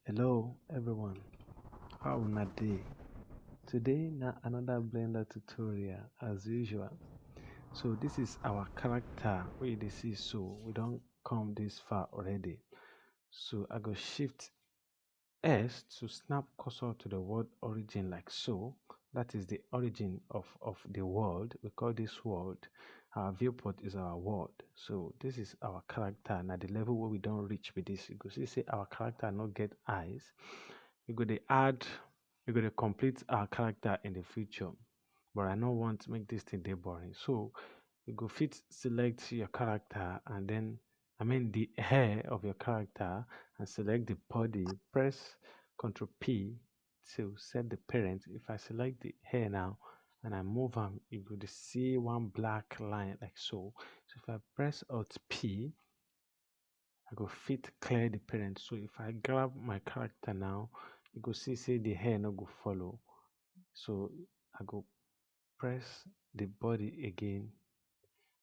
Hello everyone, how una dey? Today na another Blender tutorial as usual. So this is our character wey you dey see so, we don come this far already. So I go shift S to snap cursor to the world origin like so. That is the origin of the world. We call this world. Our viewport is our world. So this is our character. Now the level where we don't reach with this, you go see say our character not get eyes. We go to add, we go to complete our character in the future. But I don't want to make this thing dey boring. So you go fit select your character and then the hair of your character and select the body. Press Ctrl P to set the parent. If I select the hair now and I move them, you go to see one black line like so. So if I press Alt P, I go fit clear the parent. So if I grab my character now, you go see say the hair no go follow. So I go press the body again.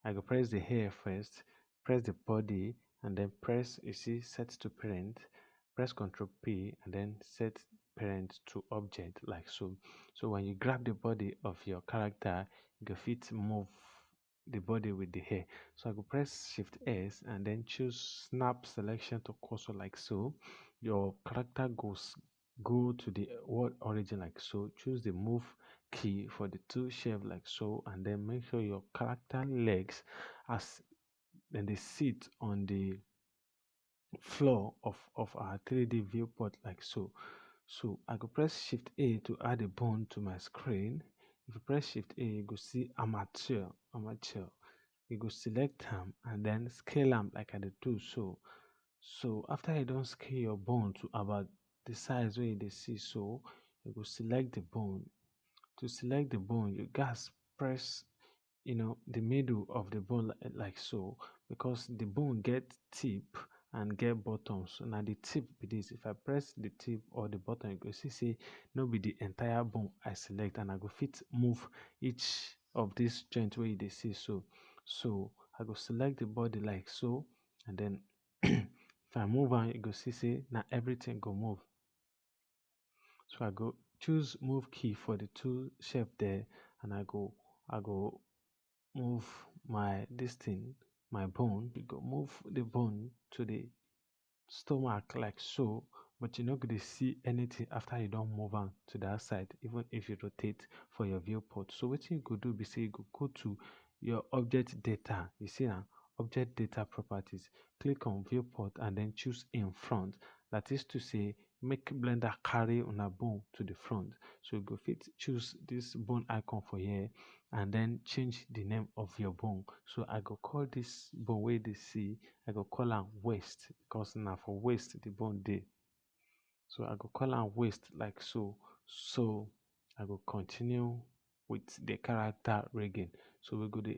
I go press the hair first, press the body, and then press, you see, set to parent, press Ctrl P, and then set parent to object like so. So when you grab the body of your character, you go fit move the body with the hair. So I go press Shift S and then choose snap selection to cursor like so. Your character go to the world origin like so. Choose the move key for the two shape like so, and then make sure your character legs as then they sit on the floor of our 3D viewport like so. So I go press Shift A to add a bone to my screen. If you press Shift A, you go see armature. You go select them and then scale them like I do so. So after you don't scale your bone to about the size where you see so, you go select the bone. To select the bone, you guys press the middle of the bone like so, because the bone get tip and get bottom. So now the tip be this. If I press the tip or the bottom, you go see say no be the entire bone I select, and I go fit move each of this joint where you see so. So I go select the body like so, and then if I move on, you go see say now everything go move. So I go choose move key for the two shape there, and I go move this thing, my bone. You go move the bone to the stomach like so, but you're not going to see anything after you don't move on to that side, even if you rotate for your viewport. So what you could do be say you could go to your object data. You see now, object data properties. Click on viewport and then choose in front. That is to say, make Blender carry on a bone to the front. So you go fit choose this bone icon for here and then change the name of your bone. So I go call this bone where they see, I go call am waist, because now for waist the bone dey. So I go call am waist like so. So I go continue with the character rigging. So we go to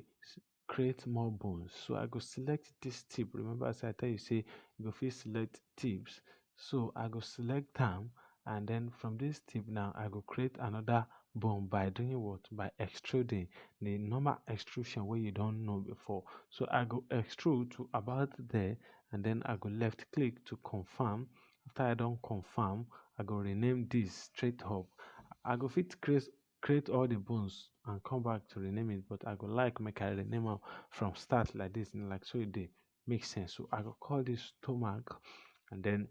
create more bones. So I go select this tip. Remember as I tell you say you go fit select tips. So I go select them, and then from this tip now I go create another bone by doing what? By extruding the normal extrusion where you don't know before. So I go extrude to about there, and then I go left click to confirm. After I don't confirm, I go rename this straight up. I go fit create all the bones and come back to rename it, but I go like make I rename am from start like this, and like so it dey make sense. So I go call this stomach, and then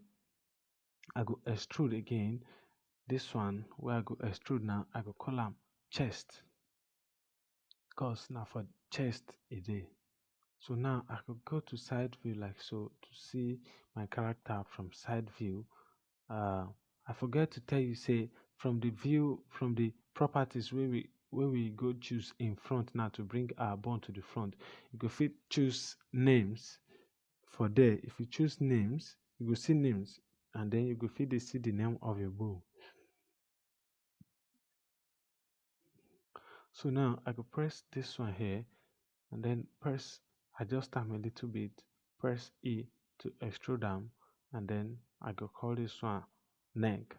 I go extrude again. This one where I go extrude now, I go call am chest, because now for chest e dey. So now I could go to side view like so to see my character from side view. I forget to tell you say from the view, from the properties where we go choose in front now to bring our bone to the front, you go fit choose names for there. If you choose names, you go see names, and then you go fit dey see the name of your bone. So now I go press this one here, and then press adjust them a little bit, press E to extrude them, and then I go call this one neck.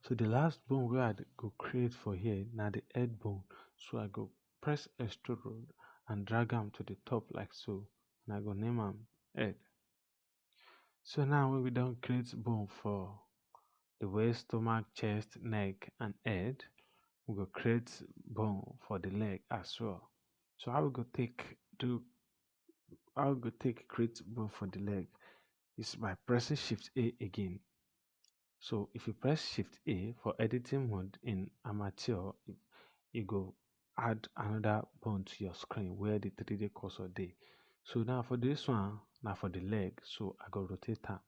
So the last bone where I go create for here now the head bone. So I go press extrude and drag them to the top like so, and I go name them head. So now when we don't create bone for the waist, stomach, chest, neck, and head. We go create bone for the leg as well. So how we go take create bone for the leg is by pressing Shift A again. So if you press Shift A for editing mode in amateur, you go add another bone to your screen where the 3D cursor dey. So now for this one, now for the leg, so I go rotate am.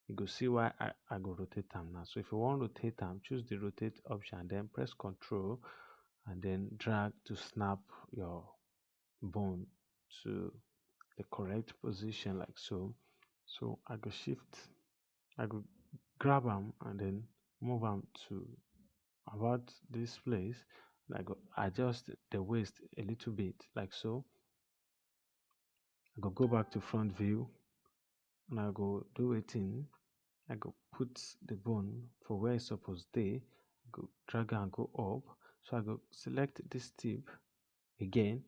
You go see why I go rotate am now. So if you want rotate am, choose the rotate option, then press Ctrl and then drag to snap your bone to the correct position like so. So I go grab am and then move am to about this place. And I go adjust the waist a little bit like so. I go back to front view and I go do wetin. I go put the bone for where it's supposed dey. I go drag and go up. So I go select this tip again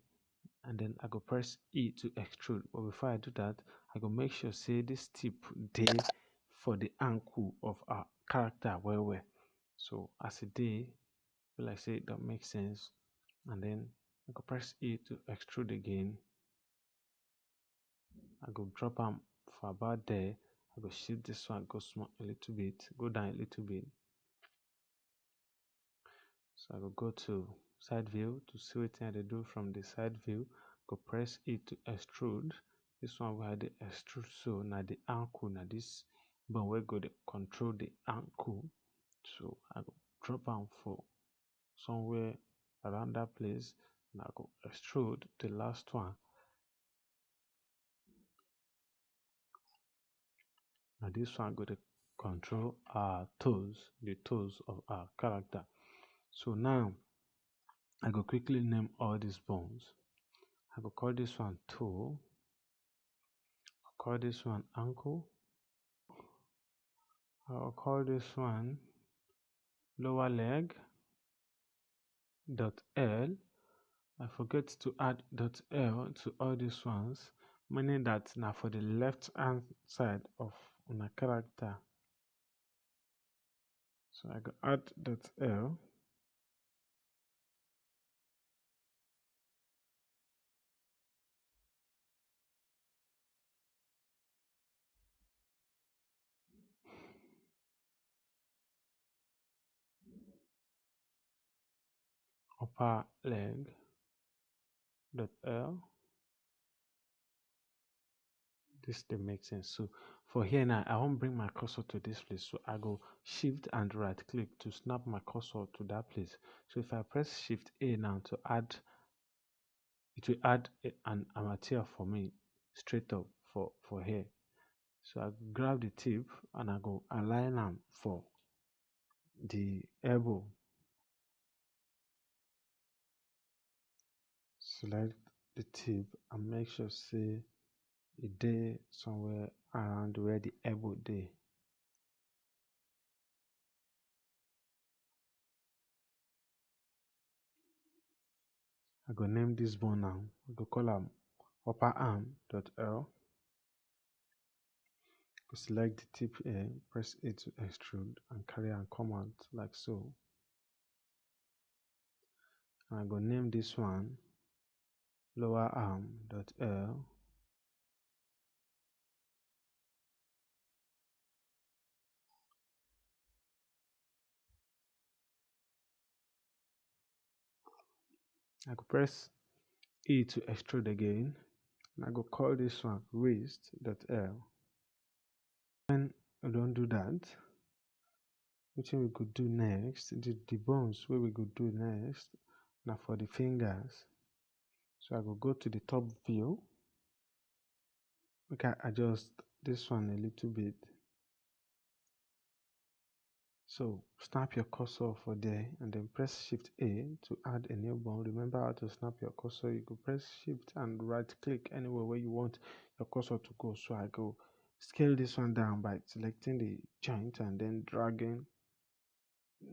and then I go press E to extrude. But before I do that, I go make sure say this tip dey for the ankle of our character well. So as e dey, feel like say it don't make sense. And then I go press E to extrude again. I go drop am for about there. I go shift this one, go small a little bit, go down a little bit. So I go go to side view to see what I do from the side view. Go press E to extrude. This one where the extrude, so now the ankle, now this bone we go to control the ankle. So I go drop am for somewhere around that place and I go extrude the last one. Now this one go to control our toes, the toes of our character. So now I go quickly name all these bones. I go call this one toe, call this one ankle, I'll call this one lower leg, dot L. I forget to add dot L to all these ones, meaning that now for the left hand side of my character. So I go add dot L. Upper leg, dot L. This dey make sense. So for here now, I won't bring my cursor to this place. So I go shift and right click to snap my cursor to that place. So if I press Shift A now to add, it will add an amateur for me straight up for here. So I grab the tip and I go align them for the elbow. Select the tip and make sure say it dey somewhere around where the elbow dey. I go name this bone now. I go call am upper arm dot L. Go select the tip here, press A to extrude and carry and come out like so. And I go name this one lower arm dot L. I go press E to extrude again. And I go call this one wrist dot L. When we don't do that, what we could do next, the bones where we could do next, now for the fingers. So I go go to the top view. We can adjust this one a little bit. So snap your cursor for there and then press Shift A to add a new bone. Remember how to snap your cursor. You go press Shift and right click anywhere where you want your cursor to go. So I go scale this one down by selecting the joint and then dragging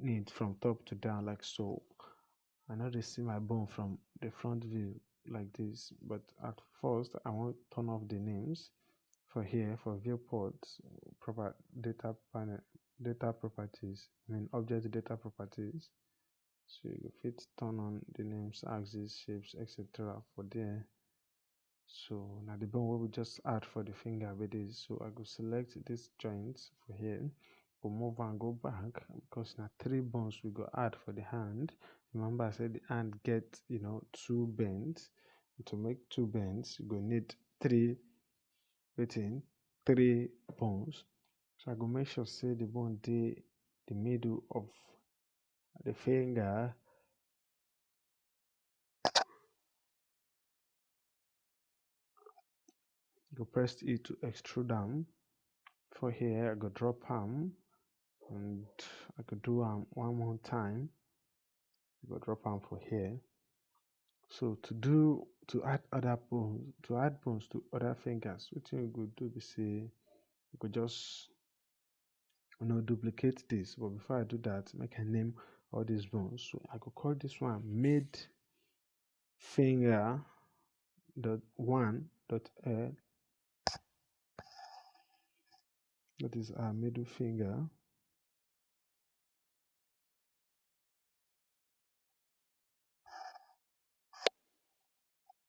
it from top to down like so. I know they see my bone from the front view like this, but at first I want to turn off the names for here for viewport, proper data panel data properties, object data properties. So you fit turn on the names, axis, shapes, etc. for there. So now the bone we just add for the finger with this. So I go select this joint for here, go move and go back because now 3 bones we go add for the hand. Remember I said the hand get 2 bends. To make 2 bends you go need 3 bones. So I go make sure say the bone the middle of the finger. Go press E to extrude them. For here I go drop them and I could do one more time. I go drop them for here. So to add bones to other fingers, what you go do be say you could just duplicate this. But before I do that, make a name all these bones. So I could call this one mid finger .1 .l. That is our middle finger.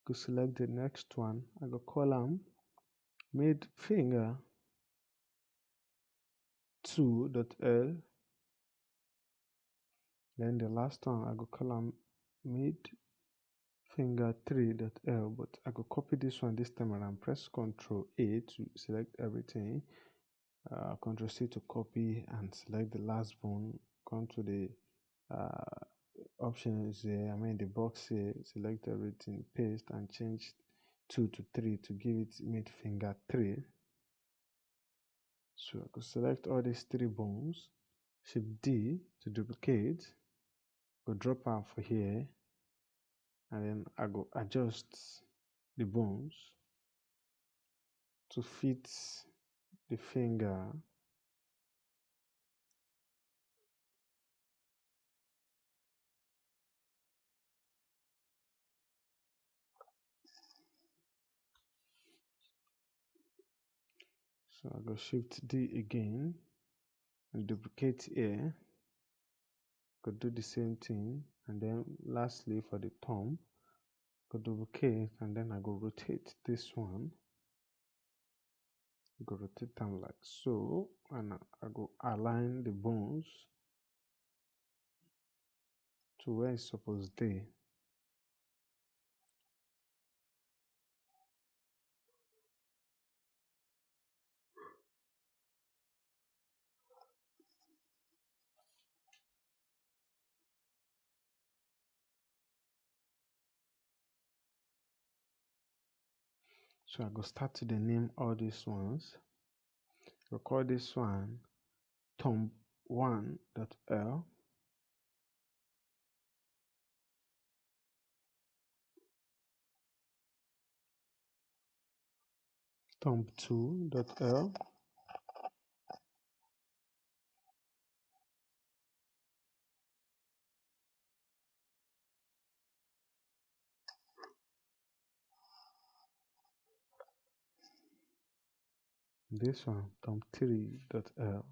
To select the next one, I go call mid finger 2.l. Then the last one I go call mid finger 3.l, but I go copy this one this time around. Press Ctrl A to select everything. Ctrl C to copy and select the last bone. Come to the options here. The box here. Select everything, paste and change 2 to 3 to give it mid finger 3. So I could select all these 3 bones. Shift D to duplicate. Go drop out for here. And then I go adjust the bones to fit the finger. So I go Shift D again and duplicate here. Go do the same thing, and then lastly for the thumb, go duplicate and then I go rotate this one. Go rotate them like so, and I go align the bones to where it's supposed to be. So I go start to name all these ones. Record this one thumb 1.l, thumb 2.l, this one thumb 3.l,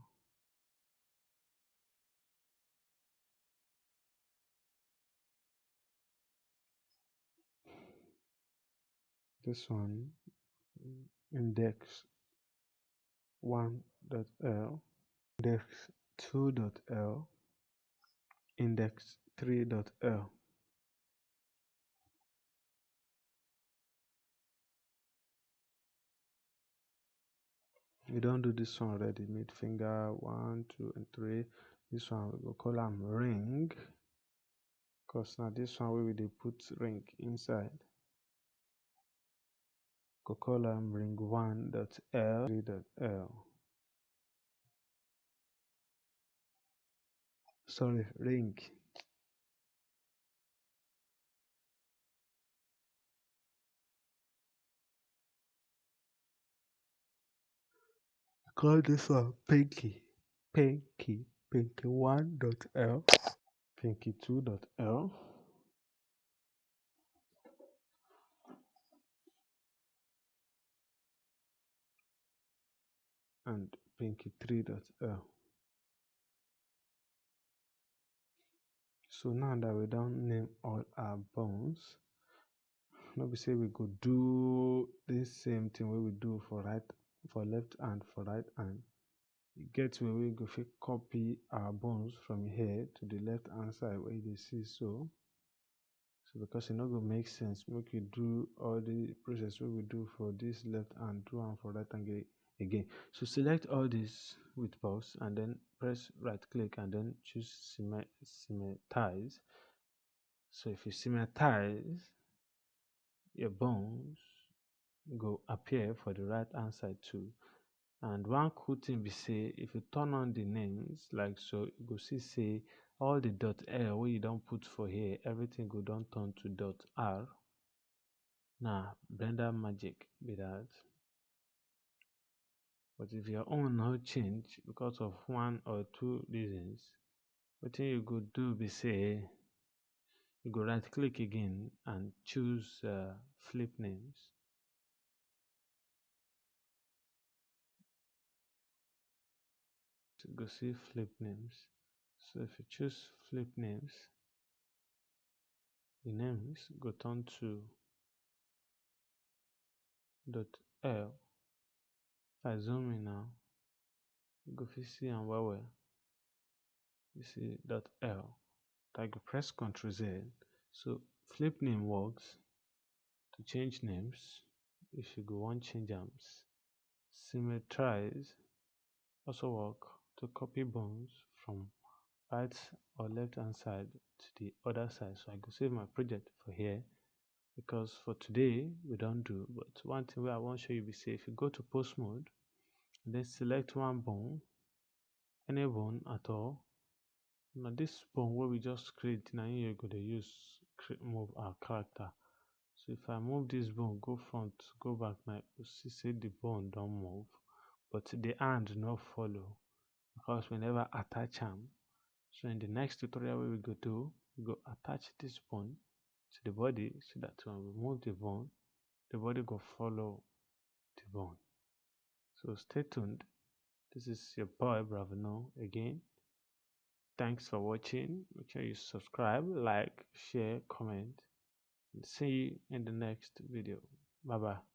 this one index 1.l, index 2.l, index 3.l. We don't do this one already. Mid finger 1, 2, and 3. This one we go call them ring, because now this one we will put ring inside. Go call them ring 1.l, 3.l. Sorry, ring. Call this one pinky, pinky 1.l, pinky 2.l, and pinky 3.l. So now that we don't name all our bones, no be say we go do this same thing wey we do for left hand for right hand. E get way we go fit copy our bones from here to the left hand side where you see so. So because e no go make sense make you do all the process wey we do for this left hand, do am for right hand again. So select all this with pause and then press right click and then choose symmetrize. So if you symmetrize, your bones go appear for the right hand side too. And one cool thing be say if you turn on the names like so, you go see say all the .l wey you don't put for here, everything go don turn to .r. Now Blender magic be that. But if your own no change because of one or two reasons, wetin you go do be say you go right click again and choose flip names. So go see flip names. So if you choose flip names, the names go turn to .l. If I zoom in now, you go fit see am well well. You see .l. I go press Ctrl Z. So flip name works to change names if you go want change them. Symmetrize also work to copy bones from right or left hand side to the other side. So I go save my project for here because for today we don't do. But one thing I want to show you be say if you go to post mode, then select one bone, any bone at all. Now this bone where we just create, now you go to use move our character. So if I move this bone, go front, go back, now you see say the bone don't move, but the hand not follow because we never attach them. So in the next tutorial we go do, we go attach this bone to the body so that when we move the body go follow the bone. So stay tuned. This is your boy Bravano again. Thanks for watching. Make sure you subscribe, like, share, comment, and see you in the next video. Bye bye.